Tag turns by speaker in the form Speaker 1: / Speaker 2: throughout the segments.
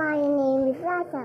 Speaker 1: My name is Sata.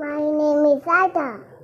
Speaker 1: My name is Sata.